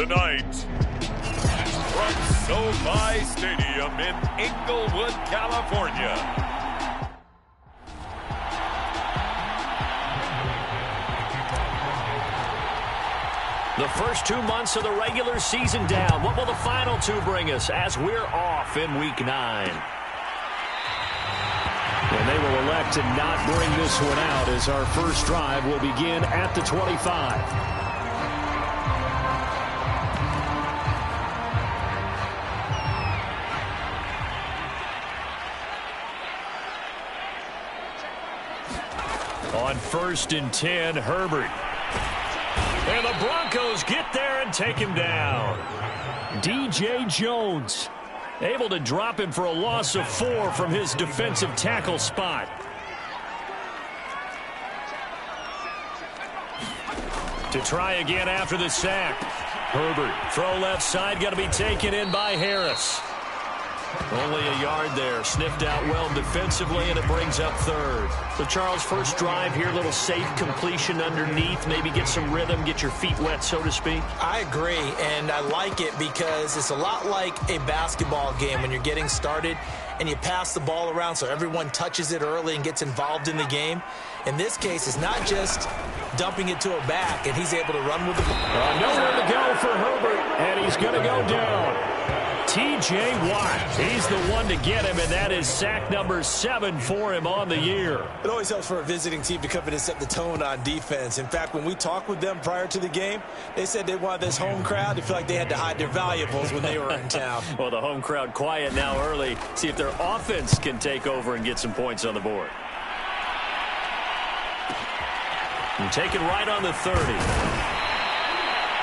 tonight, from SoFi Stadium in Inglewood, California, the first 2 months of the regular season down. What will the final two bring us as we're off in Week 9? And they will elect to not bring this one out as our first drive will begin at the 25. On 1st and 10, Herbert. And the Broncos get there and take him down. DJ Jones able to drop him for a loss of 4 from his defensive tackle spot. To try again after the sack. Herbert, throw left side, got to be taken in by Harris. Only a yard there, sniffed out well defensively, and it brings up 3rd. So, Charles, first drive here, little safe completion underneath, maybe get some rhythm, get your feet wet, so to speak. I agree, and I like it because it's a lot like a basketball game when you're getting started and you pass the ball around so everyone touches it early and gets involved in the game. In this case, it's not just dumping it to a back, and he's able to run with the ball. Nowhere to go for Herbert, and he's going to go down. T.J. Watt, he's the one to get him, and that is sack number 7 for him on the year. It always helps for a visiting team to come in and set the tone on defense. In fact, when we talked with them prior to the game, they said they wanted this home crowd to feel like they had to hide their valuables when they were in town. Well, the home crowd quiet now early. See if their offense can take over and get some points on the board. And take it right on the 30.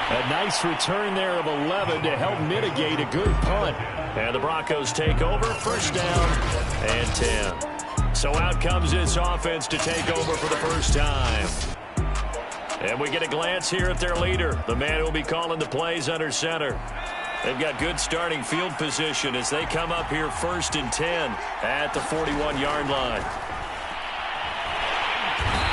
A nice return there of 11 to help mitigate a good punt. And the Broncos take over, first down and 10. So out comes this offense to take over for the first time. And we get a glance here at their leader, the man who will be calling the plays under center. They've got good starting field position as they come up here 1st and 10 at the 41-yard line.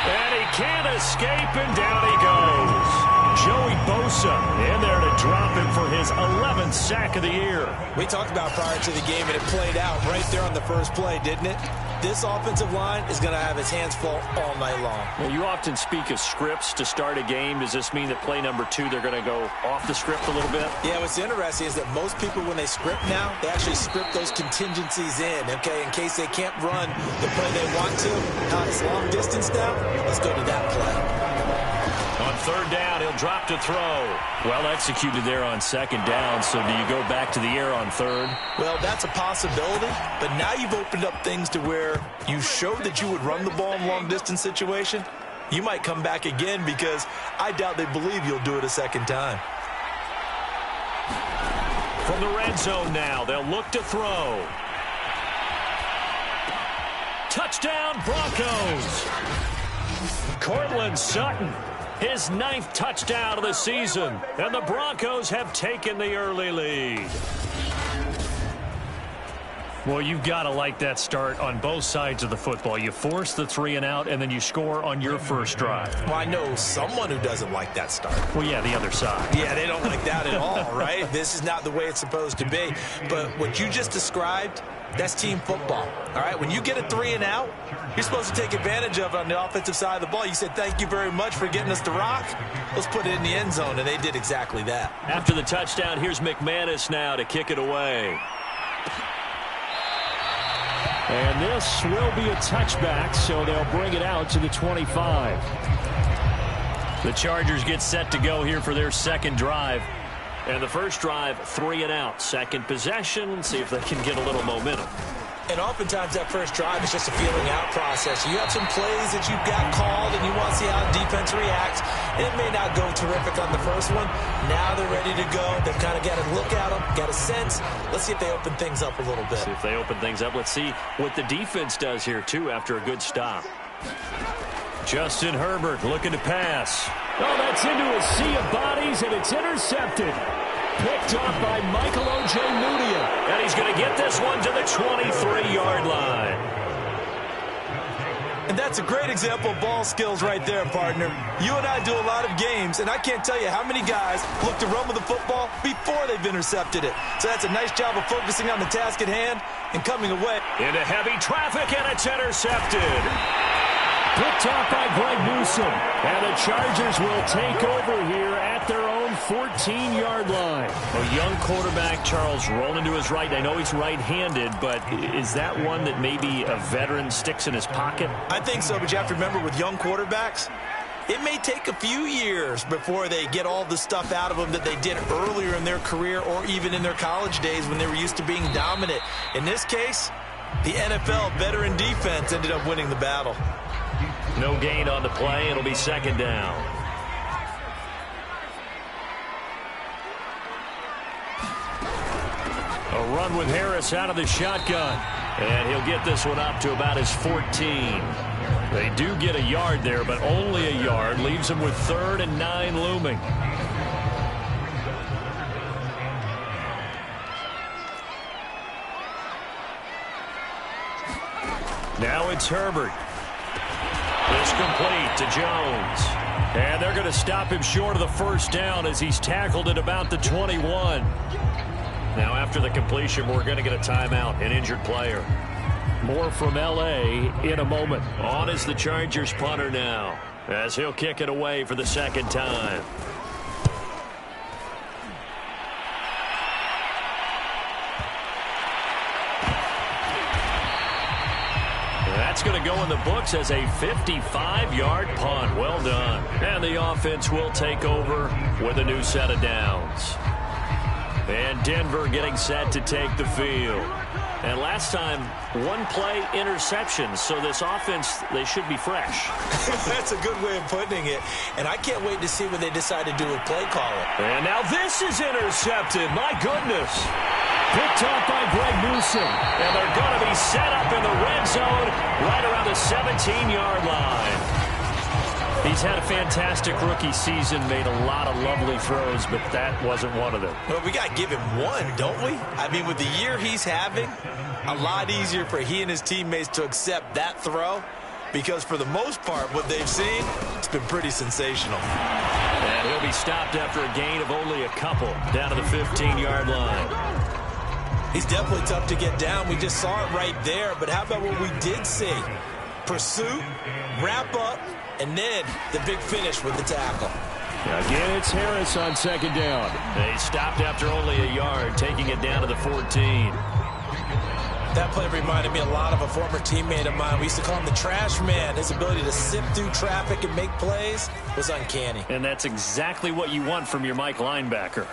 And he can't escape, and down he goes. Joey Bosa in there to drop him for his 11th sack of the year. We talked about prior to the game, and it played out right there on the first play, didn't it? This offensive line is going to have its hands full all night long. Well, you often speak of scripts to start a game. Does this mean that play number 2, they're going to go off the script a little bit? Yeah, what's interesting is that most people, when they script now, they actually script those contingencies in, okay, in case they can't run the play they want to. Now it's long distance now. Let's go to that play. On 3rd down, he'll drop to throw. Well executed there on 2nd down, so do you go back to the air on 3rd? Well, that's a possibility, but now you've opened up things to where you showed that you would run the ball in long-distance situation. You might come back again because I doubt they believe you'll do it a 2nd time. From the red zone now, they'll look to throw. Touchdown, Broncos! Cortland Sutton. His 9th touchdown of the season, and the Broncos have taken the early lead. Well, you've got to like that start on both sides of the football. You force the 3 and out, and then you score on your first drive. Well, I know someone who doesn't like that start. Well, yeah, the other side. Yeah, they don't like that at all, right? This is not the way it's supposed to be. But what you just described, that's team football, all right? When you get a 3 and out, you're supposed to take advantage of it on the offensive side of the ball. You said, thank you very much for getting us the rock. Let's put it in the end zone, and they did exactly that. After the touchdown, here's McManus now to kick it away. And this will be a touchback, so they'll bring it out to the 25. The Chargers get set to go here for their 2nd drive. And the first drive, 3 and out. 2nd possession, see if they can get a little momentum. And oftentimes that first drive is just a feeling out process. You have some plays that you've got called and you want to see how the defense reacts. And it may not go terrific on the first one. Now they're ready to go. They've kind of got to look at them, got a sense. Let's see if they open things up a little bit. See if they open things up. Let's see what the defense does here, too, after a good stop. Justin Herbert looking to pass. Oh, that's into a sea of bodies, and it's intercepted. Picked off by Michael Ojemudia. And he's going to get this one to the 23-yard line. And that's a great example of ball skills right there, partner. You and I do a lot of games, and I can't tell you how many guys look to run with the football before they've intercepted it. So that's a nice job of focusing on the task at hand and coming away. Into heavy traffic, and it's intercepted. Picked off by Greg Newsom. And the Chargers will take over here at their own 14-yard line. A young quarterback, Charles, rolling to his right. I know he's right-handed, but is that one that maybe a veteran sticks in his pocket? I think so, but you have to remember with young quarterbacks, it may take a few years before they get all the stuff out of them that they did earlier in their career or even in their college days when they were used to being dominant. In this case, the NFL veteran defense ended up winning the battle. No gain on the play. It'll be second down. A run with Harris out of the shotgun. And he'll get this one up to about his 14. They do get a yard there, but only a yard. Leaves him with 3rd and 9 looming. Now it's Herbert. It's complete to Jones. And they're going to stop him short of the first down as he's tackled at about the 21. Now after the completion, we're going to get a timeout, an injured player. More from L.A. in a moment. On is the Chargers punter now as he'll kick it away for the second time. That's going to go in the books as a 55-yard punt. Well done. And the offense will take over with a new set of downs. And Denver getting set to take the field. And last time, one play interception. So this offense, they should be fresh. That's a good way of putting it. And I can't wait to see what they decide to do with play calling. And now this is intercepted. My goodness. Picked off by Greg Newsom. And they're going to be set up in the red zone right around the 17-yard line. He's had a fantastic rookie season, made a lot of lovely throws, but that wasn't one of them. Well, we got to give him one, don't we? I mean, with the year he's having, a lot easier for he and his teammates to accept that throw because for the most part, what they've seen, it's been pretty sensational. And he'll be stopped after a gain of only a couple down to the 15-yard line. He's definitely tough to get down. We just saw it right there. But how about what we did see? Pursuit, wrap up, and then the big finish with the tackle. Again, it's Harris on second down. They stopped after only a yard, taking it down to the 14. That play reminded me a lot of a former teammate of mine. We used to call him the trash man. His ability to sift through traffic and make plays was uncanny. And that's exactly what you want from your Mike linebacker.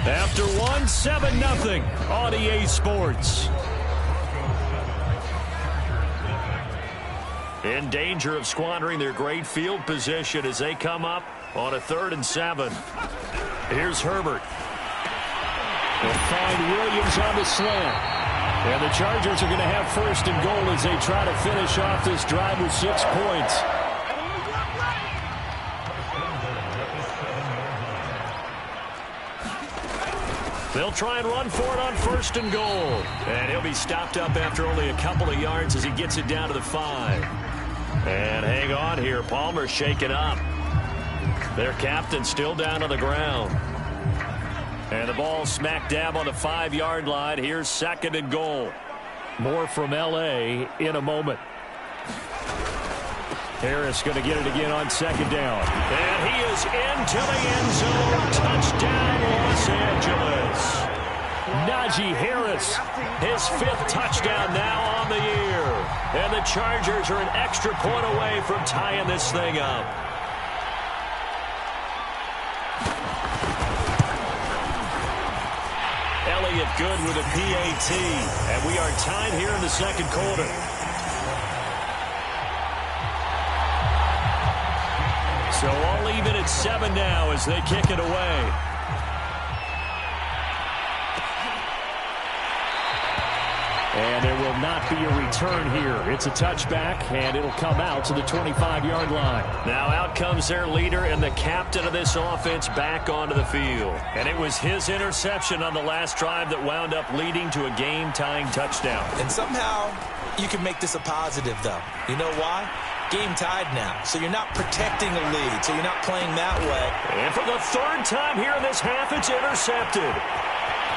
After 1, 7-0 on EA Sports. In danger of squandering their great field position as they come up on a 3rd and 7. Here's Herbert. They'll find Williams on the slant. And the Chargers are going to have 1st and goal as they try to finish off this drive with 6 points. They'll try and run for it on 1st and goal. And he'll be stopped up after only a couple of yards as he gets it down to the 5. And hang on here. Palmer's shaken up. Their captain still down on the ground. And the ball smack dab on the 5-yard line. Here's 2nd and goal. More from L.A. in a moment. Harris going to get it again on 2nd down. And he is into the end zone. Touchdown, Los Angeles. Najee Harris, his 5th touchdown now on the year. And the Chargers are an extra point away from tying this thing up. Elliott good with a PAT. And we are tied here in the 2nd quarter. So all even at 7 now as they kick it away. And there will not be a return here. It's a touchback, and it'll come out to the 25-yard line. Now out comes their leader and the captain of this offense back onto the field. And it was his interception on the last drive that wound up leading to a game-tying touchdown. And somehow you can make this a positive, though. You know why? Game tied now, so you're not protecting a lead, so you're not playing that way. And for the third time here in this half, it's intercepted.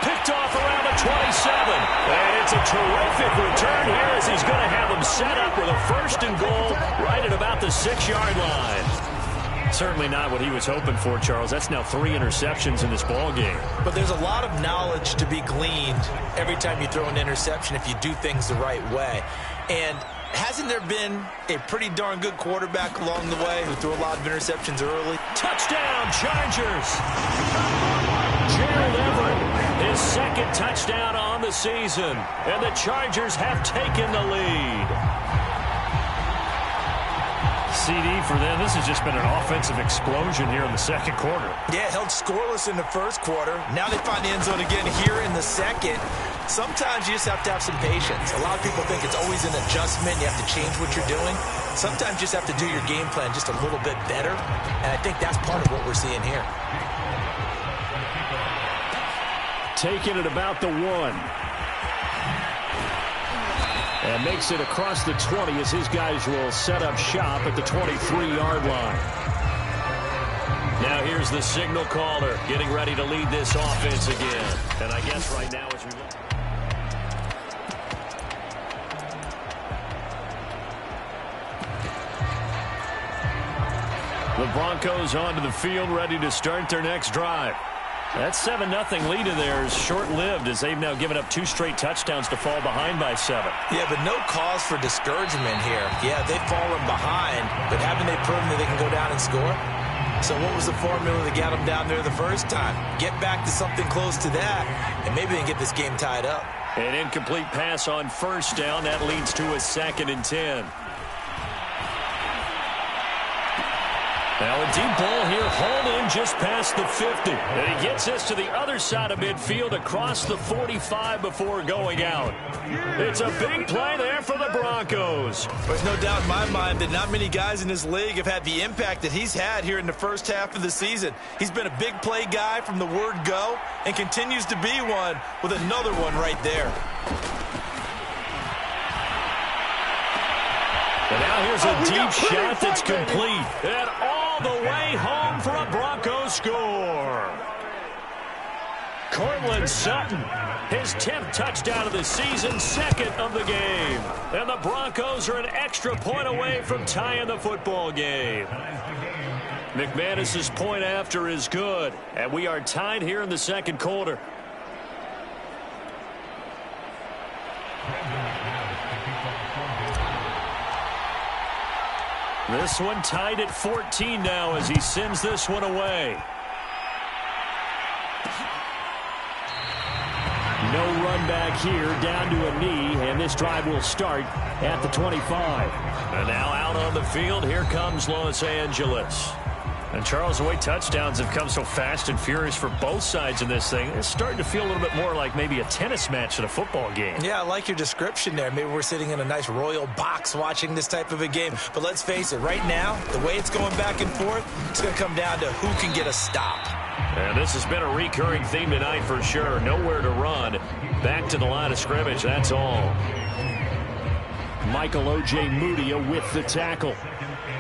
Picked off around the 27. And it's a terrific return here as he's going to have them set up with a first and goal right at about the 6-yard line. Certainly not what he was hoping for, Charles. That's now 3 interceptions in this ball game. But there's a lot of knowledge to be gleaned every time you throw an interception if you do things the right way. And hasn't there been a pretty darn good quarterback along the way who threw a lot of interceptions early? Touchdown, Chargers! Gerald Everett, his second touchdown on the season. And the Chargers have taken the lead. CD for them. This has just been an offensive explosion here in the second quarter. Yeah, held scoreless in the first quarter. Now they find the end zone again here in the second. Sometimes you just have to have some patience. A lot of people think it's always an adjustment. You have to change what you're doing. Sometimes you just have to do your game plan just a little bit better. And I think that's part of what we're seeing here. Taking it about the 1. And makes it across the 20 as his guys will set up shop at the 23-yard line. Now here's the signal caller getting ready to lead this offense again. And I guess right now as we look... The Broncos onto the field ready to start their next drive. That 7-0 lead of theirs short-lived as they've now given up 2 straight touchdowns to fall behind by 7. Yeah, but no cause for discouragement here. Yeah, they've fallen behind, but haven't they proven that they can go down and score? So what was the formula that got them down there the first time? Get back to something close to that, and maybe they can get this game tied up. An incomplete pass on first down. That leads to a 2nd and 10. Now a deep ball here, hauled in just past the 50. And he gets this to the other side of midfield across the 45 before going out. It's a big play there for the Broncos. There's no doubt in my mind that not many guys in this league have had the impact that he's had here in the first half of the season. He's been a big play guy from the word go and continues to be one with another one right there. And now here's a deep shot that's complete. And all the way home for a Broncos score. Cortland Sutton, his 10th touchdown of the season, 2nd of the game. And the Broncos are an extra point away from tying the football game. McManus's point after is good. And we are tied here in the second quarter. This one tied at 14 now as he sends this one away. No run back here, down to a knee, and this drive will start at the 25. And now out on the field, here comes Los Angeles. And Charles, the way touchdowns have come so fast and furious for both sides in this thing, it's starting to feel a little bit more like maybe a tennis match than a football game. Yeah, I like your description there. Maybe we're sitting in a nice royal box watching this type of a game. But let's face it, right now, the way it's going back and forth, it's going to come down to who can get a stop. And this has been a recurring theme tonight for sure. Nowhere to run. Back to the line of scrimmage, that's all. Michael O.J. Mudia with the tackle.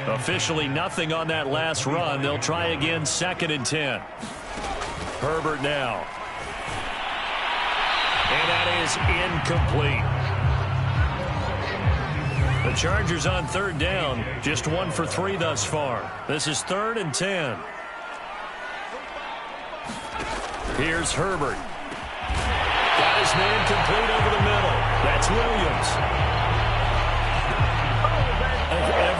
Officially nothing on that last run. They'll try again, 2nd and 10. Herbert now. And that is incomplete. The Chargers on 3rd down. Just 1 for 3 thus far. This is 3rd and 10. Here's Herbert. Got his man complete over the middle. That's Williams.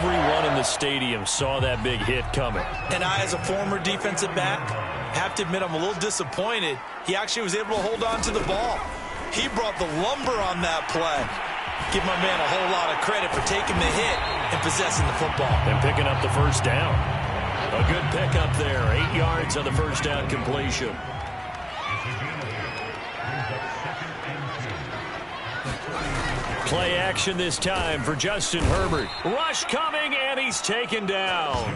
Everyone in the stadium saw that big hit coming. And I, as a former defensive back, have to admit I'm a little disappointed. He actually was able to hold on to the ball. He brought the lumber on that play. Give my man a whole lot of credit for taking the hit and possessing the football. And picking up the first down. A good pickup there. 8 yards on the first down completion. Play action this time for Justin Herbert. Rush coming, and he's taken down.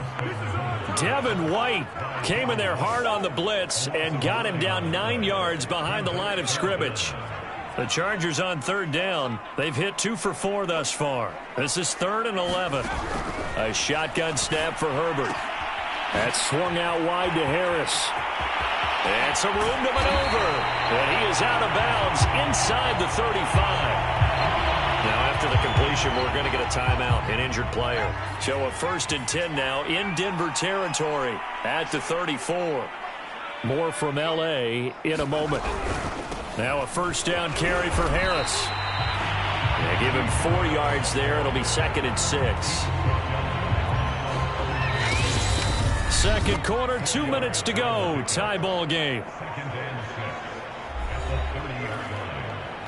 Devin White came in there hard on the blitz and got him down 9 yards behind the line of scrimmage. The Chargers on third down. They've hit 2 for 4 thus far. This is 3rd and 11. A shotgun snap for Herbert. That's swung out wide to Harris. And some room to maneuver. And he is out of bounds inside the 35. Now, after the completion, we're going to get a timeout, an injured player. So a 1st and 10 now in Denver territory at the 34. More from L.A. in a moment. Now a 1st down carry for Harris. They give him 4 yards there. It'll be 2nd and 6. Second quarter, 2 minutes to go. Tie ball game.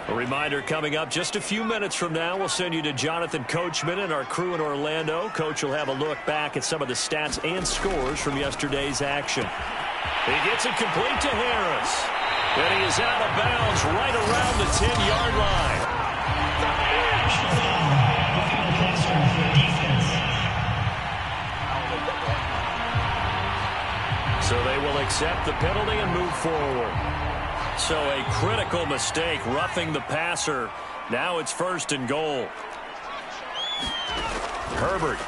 A reminder coming up just a few minutes from now. We'll send you to Jonathan Coachman and our crew in Orlando. Coach will have a look back at some of the stats and scores from yesterday's action. He gets it complete to Harris. And he is out of bounds right around the 10-yard line. So they will accept the penalty and move forward. So a critical mistake, roughing the passer. Now it's 1st and goal. Herbert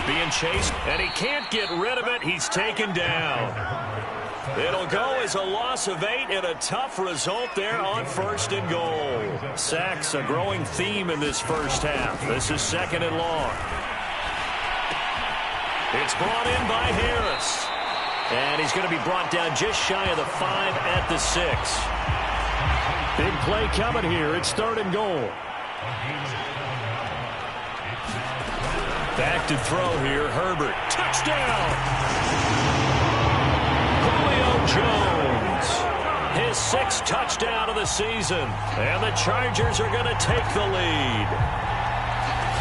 being chased, and he can't get rid of it. He's taken down. It'll go as a loss of 8 and a tough result there on 1st and goal. Sacks, a growing theme in this first half. This is 2nd and long. It's brought in by Harris. And he's going to be brought down just shy of the 5 at the 6. Big play coming here. It's 3rd and goal. Back to throw here. Herbert. Touchdown! Julio Jones. His 6th touchdown of the season. And the Chargers are going to take the lead.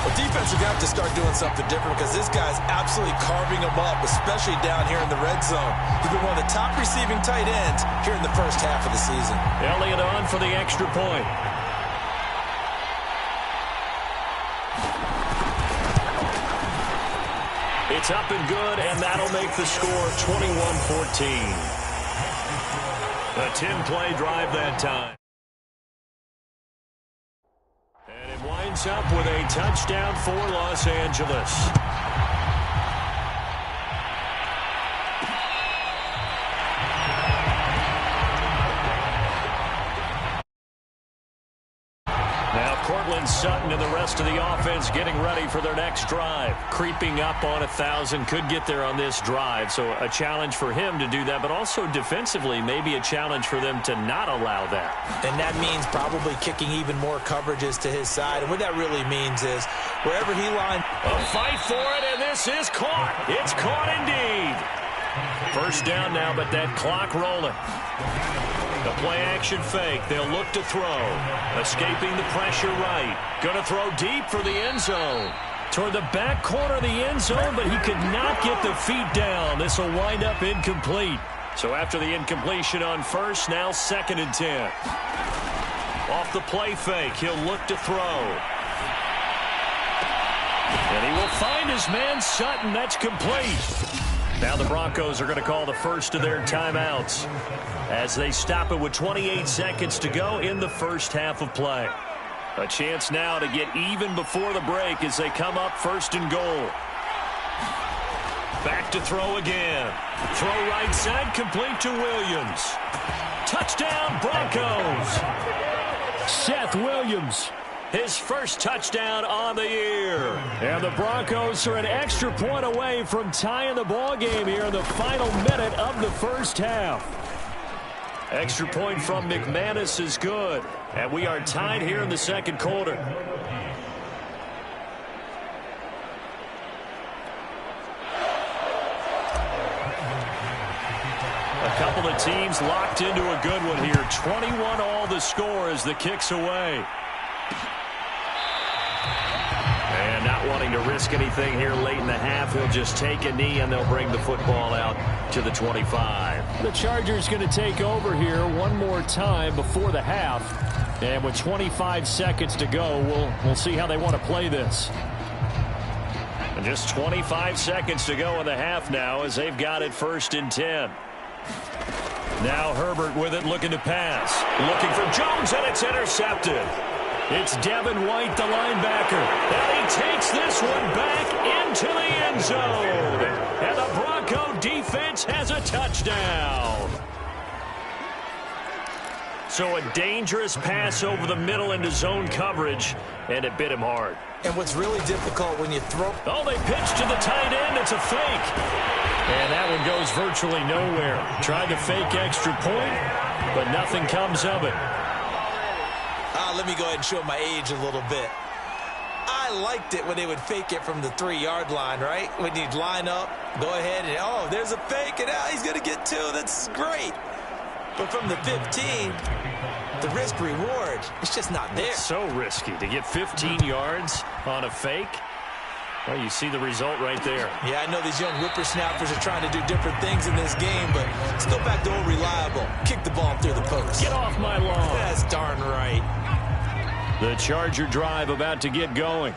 Well, defense are going to have to start doing something different because this guy's absolutely carving them up, especially down here in the red zone. He's been one of the top receiving tight ends here in the first half of the season. Elliott on for the extra point. It's up and good, and that'll make the score 21-14. A 10-play drive that time. And it winds up with a touchdown for Los Angeles. Sutton and the rest of the offense getting ready for their next drive. Creeping up on 1,000, could get there on this drive. So a challenge for him to do that, but also defensively maybe a challenge for them to not allow that. And that means probably kicking even more coverages to his side. And what that really means is wherever he lines. A fight for it, and this is caught. It's caught indeed. 1st down now, but that clock rolling. The play-action fake. They'll look to throw. Escaping the pressure right. Going to throw deep for the end zone. Toward the back corner of the end zone, but he could not get the feet down. This will wind up incomplete. So after the incompletion on 1st, now 2nd and 10. Off the play fake, he'll look to throw. And he will find his man Sutton. That's complete. Now the Broncos are going to call the first of their timeouts as they stop it with 28 seconds to go in the first half of play. A chance now to get even before the break as they come up 1st and goal. Back to throw again. Throw right side, complete to Williams. Touchdown, Broncos. Seth Williams. His first touchdown on the year. And the Broncos are an extra point away from tying the ball game here in the final minute of the first half. Extra point from McManus is good. And we are tied here in the second quarter. A couple of teams locked into a good one here. 21 all the score as the kick's away. And not wanting to risk anything here late in the half. He'll just take a knee, and they'll bring the football out to the 25. The Chargers going to take over here one more time before the half. And with 25 seconds to go, we'll see how they want to play this. And just 25 seconds to go in the half now as they've got it 1st and 10. Now Herbert with it, looking to pass. Looking for Jones, and it's intercepted. It's Devin White, the linebacker. And he takes this one back into the end zone. And the Bronco defense has a touchdown. So a dangerous pass over the middle into zone coverage, and it bit him hard. And what's really difficult when you throw... Oh, they pitch to the tight end. It's a fake. And that one goes virtually nowhere. Tried to fake extra point, but nothing comes of it. Let me go ahead and show my age a little bit. I liked it when they would fake it from the 3-yard line, right? When you'd line up, go ahead and, oh, there's a fake, and he's going to get 2. That's great. But from the 15, the risk-reward, it's just not there. It's so risky to get 15 yards on a fake. Well, you see the result right there. Yeah, I know these young whippersnappers are trying to do different things in this game, but let's go back to old reliable. Kick the ball through the post. Get off my lawn. That's darn right. The Charger drive about to get going.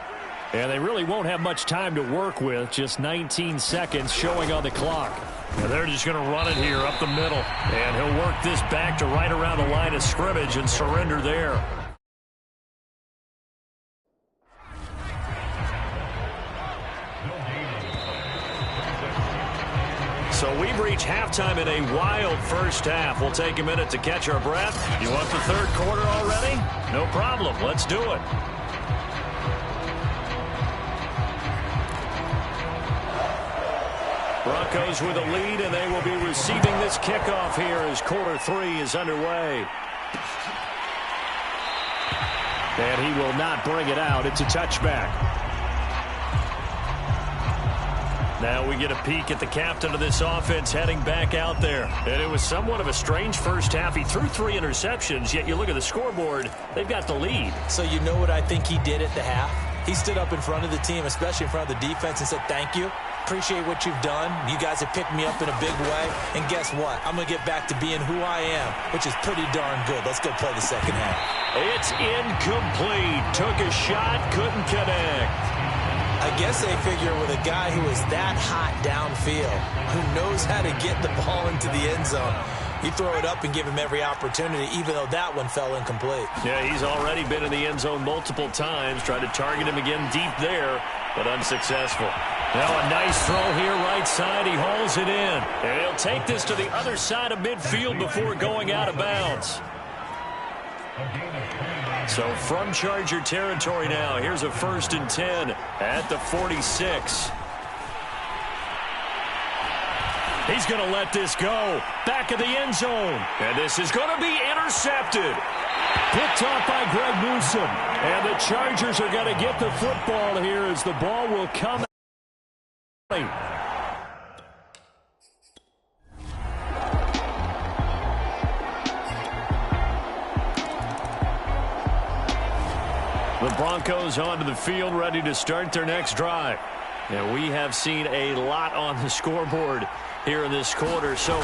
And they really won't have much time to work with. Just 19 seconds showing on the clock. And they're just going to run it here up the middle. And he'll work this back to right around the line of scrimmage and surrender there. So we've reached halftime in a wild first half. We'll take a minute to catch our breath. You want the third quarter already? No problem. Let's do it. Broncos with a lead, and they will be receiving this kickoff here as quarter 3 is underway. And he will not bring it out. It's a touchback. Now we get a peek at the captain of this offense heading back out there. And it was somewhat of a strange first half. He threw 3 interceptions, yet you look at the scoreboard, they've got the lead. So you know what I think he did at the half? He stood up in front of the team, especially in front of the defense, and said, thank you. Appreciate what you've done. You guys have picked me up in a big way. And guess what? I'm going to get back to being who I am, which is pretty darn good. Let's go play the second half. It's incomplete. Took a shot, couldn't connect. I guess they figure with a guy who is that hot downfield, who knows how to get the ball into the end zone, you throw it up and give him every opportunity, even though that one fell incomplete. Yeah, he's already been in the end zone multiple times. Tried to target him again deep there, but unsuccessful. Now a nice throw here right side. He hauls it in. And he'll take this to the other side of midfield before going out of bounds. So from Charger territory now, here's a 1st and 10 at the 46. He's going to let this go. Back of the end zone. And this is going to be intercepted. Picked off by Greg Newsom. And the Chargers are going to get the football here as the ball will come. The Broncos onto the field, ready to start their next drive. And we have seen a lot on the scoreboard here in this quarter. So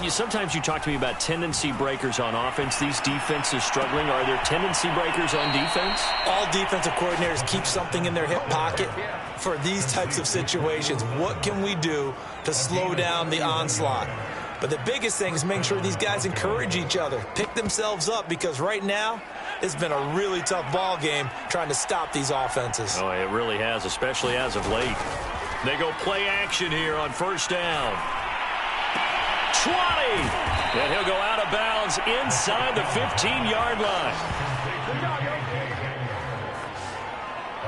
sometimes you talk to me about tendency breakers on offense. These defenses struggling. Are there tendency breakers on defense? All defensive coordinators keep something in their hip pocket for these types of situations. What can we do to slow down the onslaught? But the biggest thing is making sure these guys encourage each other, pick themselves up, because right now it's been a really tough ball game trying to stop these offenses. Oh, it really has, especially as of late. They go play action here on 1st down. 20! And he'll go out of bounds inside the 15-yard line.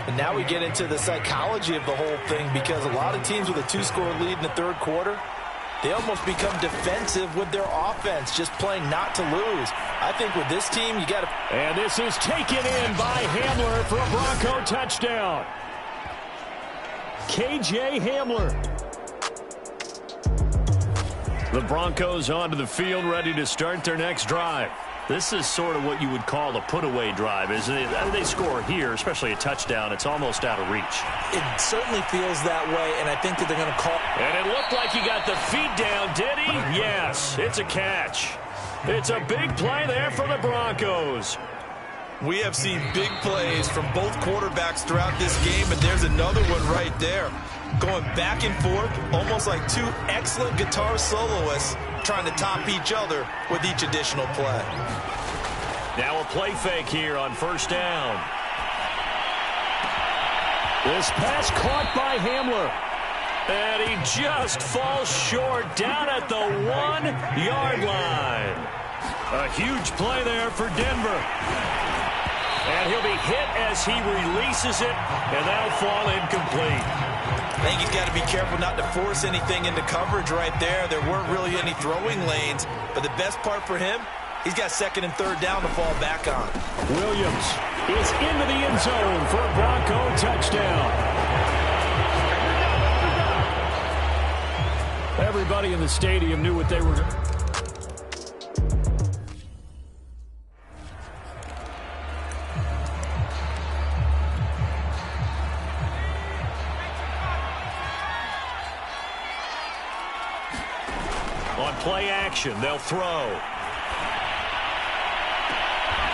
And now we get into the psychology of the whole thing, because a lot of teams with a 2-score lead in the third quarter, they almost become defensive with their offense, just playing not to lose. I think with this team, you got to... And this is taken in by Hamler for a Bronco touchdown. KJ Hamler. The Broncos onto the field, ready to start their next drive. This is sort of what you would call a put-away drive, isn't it? I mean, they score here, especially a touchdown. It's almost out of reach. It certainly feels that way, and I think that they're going to call. And it looked like he got the feet down, did he? Yes, it's a catch. It's a big play there for the Broncos. We have seen big plays from both quarterbacks throughout this game, and there's another one right there. Going back and forth, almost like two excellent guitar soloists trying to top each other with each additional play. Now a play fake here on first down. This pass caught by Hamler. And he just falls short down at the 1-yard line. A huge play there for Denver. And he'll be hit as he releases it, and that'll fall incomplete. I think he's got to be careful not to force anything into coverage right there. There weren't really any throwing lanes, but the best part for him, he's got second and third down to fall back on. Williams is into the end zone for a Bronco touchdown. Everybody in the stadium knew what they were doing. On play action, they'll throw.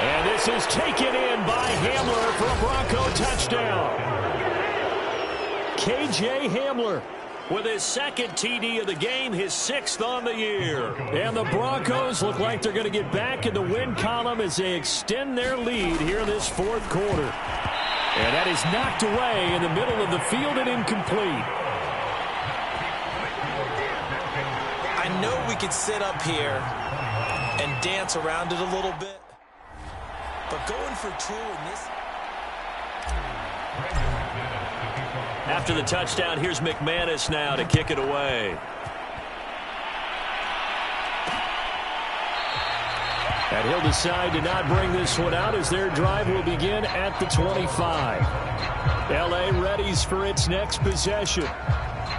And this is taken in by Hamler for a Bronco touchdown. K.J. Hamler with his second TD of the game, his 6th on the year. And the Broncos look like they're going to get back in the win column as they extend their lead here in this fourth quarter. And that is knocked away in the middle of the field and incomplete. I know we could sit up here and dance around it a little bit, but going for two in this. After the touchdown, here's McManus now to kick it away. And he'll decide to not bring this one out as their drive will begin at the 25. L.A. readies for its next possession.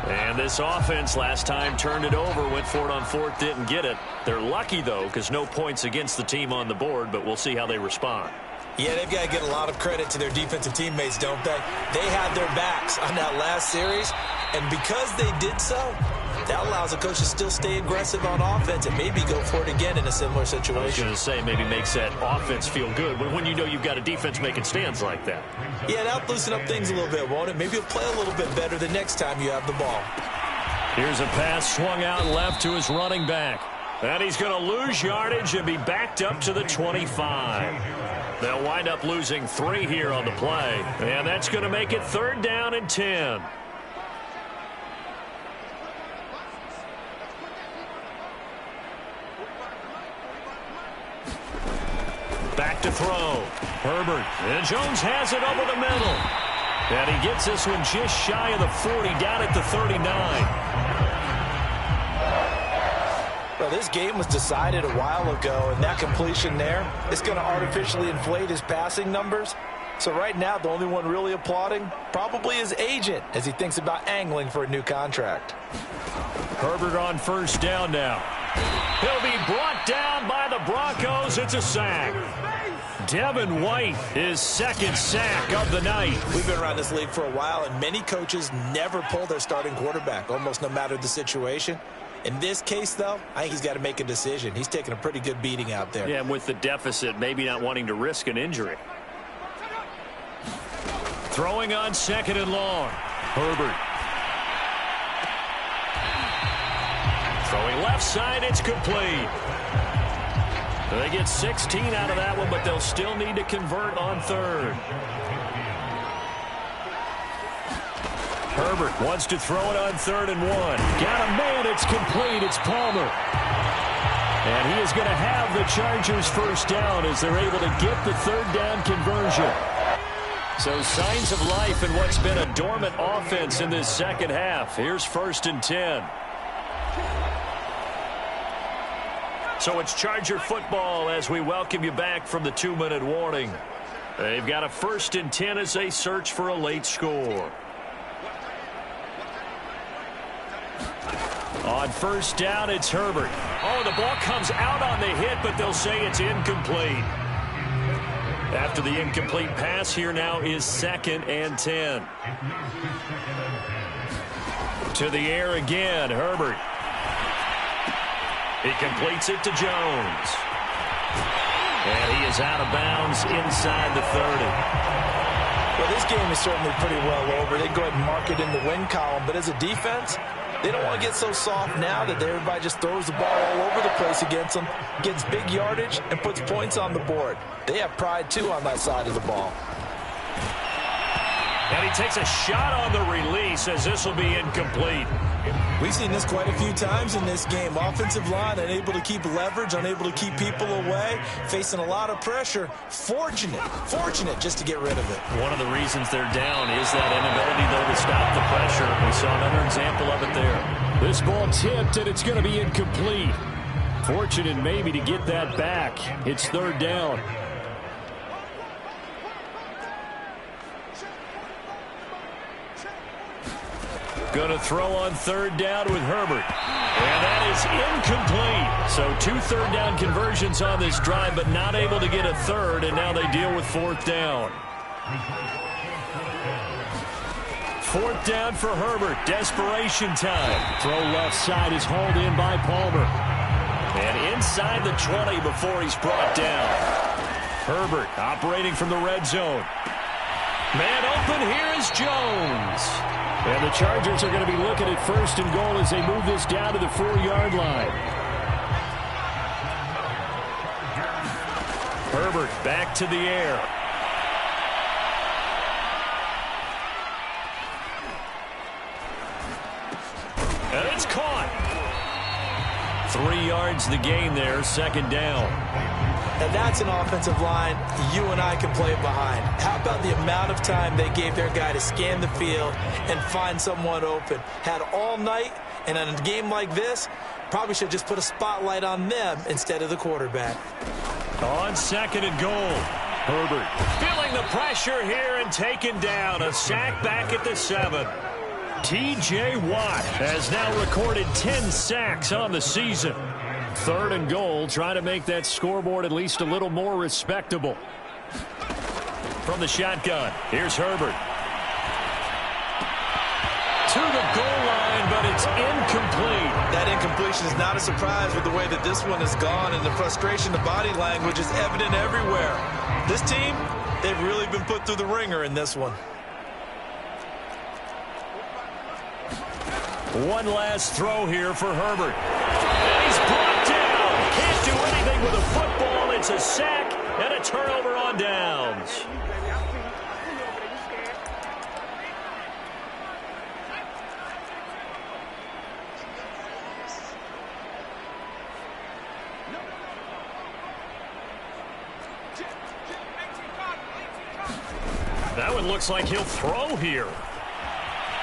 And this offense last time turned it over, went for it on fourth, didn't get it. They're lucky, though, because no points against the team on the board, but we'll see how they respond. Yeah, they've got to get a lot of credit to their defensive teammates, don't they? They had their backs on that last series, and because they did so, that allows the coach to still stay aggressive on offense and maybe go for it again in a similar situation. I was going to say maybe makes that offense feel good when you know you've got a defense making stands like that. Yeah, that'll loosen up things a little bit, won't it? Maybe you'll play a little bit better the next time you have the ball. Here's a pass swung out left to his running back. And he's going to lose yardage and be backed up to the 25. They'll wind up losing 3 here on the play. And that's going to make it 3rd down and 10. Back to throw. Herbert. And Jones has it over the middle. And he gets this one just shy of the 40, down at the 39. Well, this game was decided a while ago, and that completion there is going to artificially inflate his passing numbers. So right now, the only one really applauding probably his agent as he thinks about angling for a new contract. Herbert on first down now. He'll be brought down by the Broncos. It's a sack. Devin White, his 2nd sack of the night. We've been around this league for a while, and many coaches never pull their starting quarterback, almost no matter the situation. In this case, though, I think he's got to make a decision. He's taking a pretty good beating out there. Yeah, and with the deficit, maybe not wanting to risk an injury. Throwing on 2nd and long. Herbert. Throwing left side, it's complete. They get 16 out of that one, but they'll still need to convert on 3rd. Herbert wants to throw it on 3rd and 1. Got a man, it's complete, it's Palmer. And he is going to have the Chargers first down as they're able to get the 3rd down conversion. So signs of life in what's been a dormant offense in this second half. Here's 1st and 10. So it's Charger football as we welcome you back from the 2-minute warning. They've got a 1st and 10 as they search for a late score. On first down, it's Herbert. Oh, the ball comes out on the hit, but they'll say it's incomplete. After the incomplete pass, here now is 2nd and 10. To the air again, Herbert. He completes it to Jones. And he is out of bounds inside the 30. Well, this game is certainly pretty well over. They go ahead and mark it in the win column. But as a defense, they don't want to get so soft now that everybody just throws the ball all over the place against them, gets big yardage, and puts points on the board. They have pride, too, on that side of the ball. And he takes a shot on the release as this will be incomplete. We've seen this quite a few times in this game. Offensive line unable to keep leverage, unable to keep people away, facing a lot of pressure. Fortunate just to get rid of it. One of the reasons they're down is that inability, though, to stop the pressure. We saw another example of it there. This ball tipped, and it's going to be incomplete. Fortunate maybe to get that back. It's 3rd down. Going to throw on 3rd down with Herbert. And that is incomplete. So 2 third-down conversions on this drive, but not able to get a third, and now they deal with 4th down. 4th down for Herbert. Desperation time. Throw left side is hauled in by Palmer. And inside the 20 before he's brought down. Herbert operating from the red zone. Man open, here is Jones. And the Chargers are going to be looking at 1st and goal as they move this down to the 4-yard line. Herbert back to the air. And it's caught. 3 yards the gain there, 2nd down. And that's an offensive line you and I can play behind. How about the amount of time they gave their guy to scan the field and find someone open? Had all night, and in a game like this, probably should just put a spotlight on them instead of the quarterback. On 2nd and goal, Herbert feeling the pressure here and taken down. A sack back at the 7. T.J. Watt has now recorded 10 sacks on the season. 3rd and goal, trying to make that scoreboard at least a little more respectable. From the shotgun, here's Herbert. To the goal line, but it's incomplete. That incompletion is not a surprise with the way that this one has gone, and the frustration, the body language is evident everywhere. This team, they've really been put through the ringer in this one. One last throw here for Herbert. And he's brought down. Can't do anything with a football. It's a sack and a turnover on downs. That one looks like he'll throw here.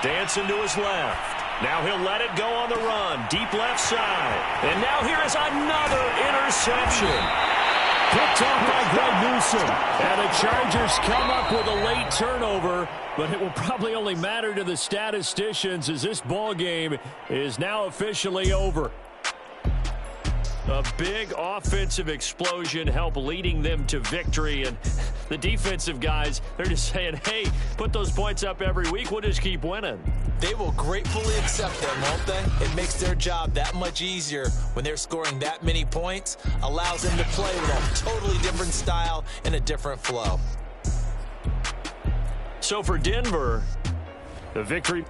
Dancing to his left. Now he'll let it go on the run. Deep left side. And now here is another interception. Picked off by Greg Newsome. And the Chargers come up with a late turnover, but it will probably only matter to the statisticians as this ball game is now officially over. A big offensive explosion helped leading them to victory, and the defensive guys, they're just saying, hey, put those points up every week, we'll just keep winning. They will gratefully accept them, won't they? It makes their job that much easier when they're scoring that many points, allows them to play with a totally different style and a different flow. So for Denver, the victory